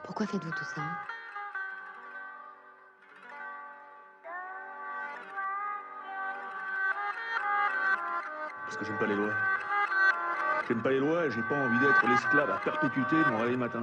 Pourquoi faites-vous tout ça? Parce que j'aime pas les lois. J'aime pas les lois et j'ai pas envie d'être l'esclave à perpétuité de mon réveil matin.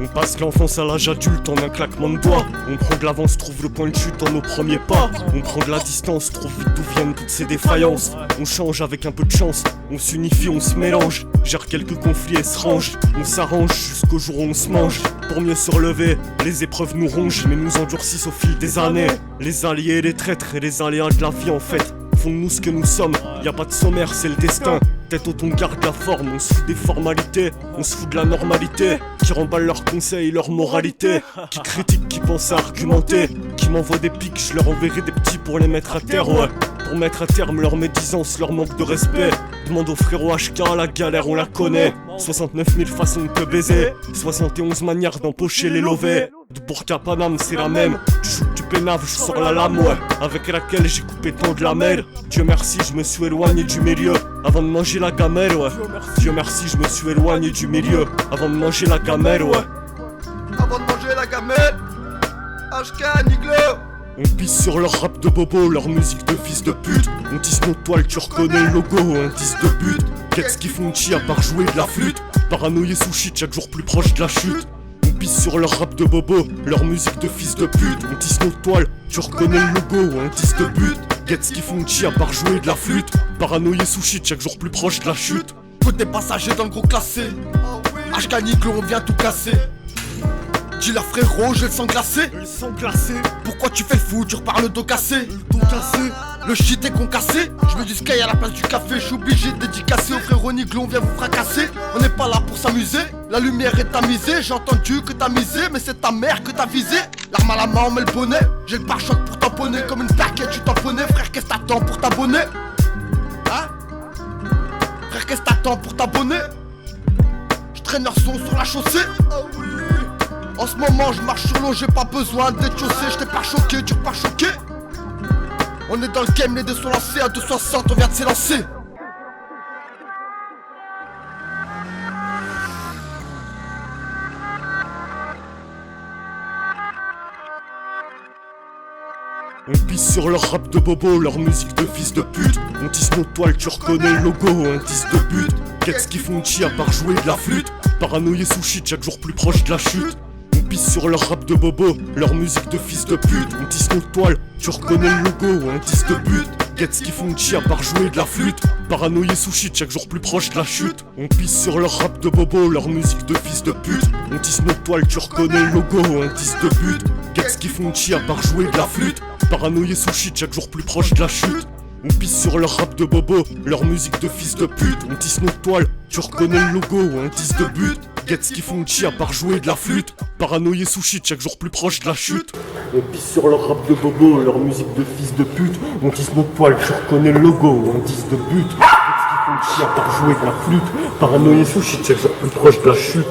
On passe l'enfance à l'âge adulte en un claquement de doigts. On prend de l'avance, trouve le point de chute en nos premiers pas. On prend de la distance, trouve vite d'où viennent toutes ces défaillances. On change avec un peu de chance, on s'unifie, on se mélange. Gère quelques conflits et se range. On s'arrange jusqu'au jour où on se mange. Pour mieux se relever, les épreuves nous rongent mais nous endurcissent au fil des années. Les alliés, les traîtres et les aléas de la vie en fait font de nous ce que nous sommes. Y a pas de sommaire, c'est le destin. Tête haute, on garde la forme, on se fout des formalités, on se fout de la normalité, qui remballent leurs conseils, leur moralité, qui critiquent, qui pensent à argumenter, qui m'envoient des pics, je leur enverrai des petits pour les mettre à terre, ouais. Pour mettre à terme leur médisance, leur manque de respect. Demande au frérot HK, la galère on la connaît. 69 000 façons de te baiser, 71 manières d'empocher les lovés. De Bourg à Paname c'est la même, tu joues du pénave, je sors la lame, ouais. Avec laquelle j'ai coupé tant de lamelles. Dieu merci, je me suis éloigné du milieu avant de manger la gamelle, ouais. Dieu merci, je me suis éloigné du milieu avant de manger la gamelle, ouais. Avant de manger la gamelle, HK, Niglo. On pisse sur leur rap de bobo, leur musique de fils de pute. On tisse nos toiles, tu reconnais le logo, un 10 de but. Qu'est-ce qu'ils font chi à part jouer de la flûte? Paranoïé sous shit, chaque jour plus proche de la chute. On pisse sur leur rap de bobo, leur musique de fils de pute. On tisse nos toiles, tu reconnais le logo, un 10 de but. Qu'est-ce qu'ils font chi à part jouer de la flûte? Paranoïé sous shit, chaque jour plus proche de la chute. Côté passager dans le gros classé, HK, Niglo, on vient tout casser. Dis la frérot, j'ai le sang glacé. Le sang glacé, Pourquoi tu fais le fou, tu repars le dos cassé? le dos cassé. Le shit est concassé. Je mets du sky à la place du café. Je suis obligé de dédicacer au frérot Niglo, on vient vous fracasser. On n'est pas là pour s'amuser. La lumière est tamisée. J'ai entendu que t'as misé, mais c'est ta mère que t'as visé. L'arme à la main, on met le bonnet. J'ai le pare-choc pour tamponner. Comme une plaquette, tu tamponnais. Frère, qu'est-ce que t'attends pour t'abonner? Hein? Frère, qu'est-ce que t'attends pour t'abonner? Je traîne leur son sur la chaussée. En ce moment je marche sur l'eau, j'ai pas besoin d'être chaussé. J't'ai pas choqué, tu pas choqué. On est dans le game, les dés sont lancés à 260, on vient de s'élancer. On pisse sur leur rap de bobo, leur musique de fils de pute. On tisse nos toiles, tu reconnais le logo, un 10 de but. Qu'est-ce qu'ils font chi à part jouer de la flûte? Paranoïé sous shit, chaque jour plus proche de la chute. On pisse sur leur rap de bobo, leur musique de fils de pute. On tisse nos toiles, tu reconnais le logo, un 10 de but. Qu'est-ce qu'ils font chi à part jouer de la flûte? Paranoïé sous shit, chaque jour plus proche de la chute. On pisse sur leur rap de bobo, leur musique de fils de pute. On tisse nos toiles, tu reconnais le logo, un 10 de but. Qu'est-ce qu'ils font chi à part jouer de la flûte? Paranoïé sous shit, chaque jour plus proche de la chute. On pisse sur leur rap de bobo, leur musique de fils de pute. On tisse nos toiles, tu reconnais le logo, un 10 de but. Qu'est-ce qu'ils font chi à part jouer de la flûte? Paranoïé sous shit, chaque jour plus proche de la chute. On pisse sur leur rap de bobo, leur musique de fils de pute. On tisse nos toiles, tu reconnais le logo, un 10 de but. Qu'est-ce qu'ils font chi à part jouer de la flûte? Paranoïé sous shit, chaque jour plus proche de la chute.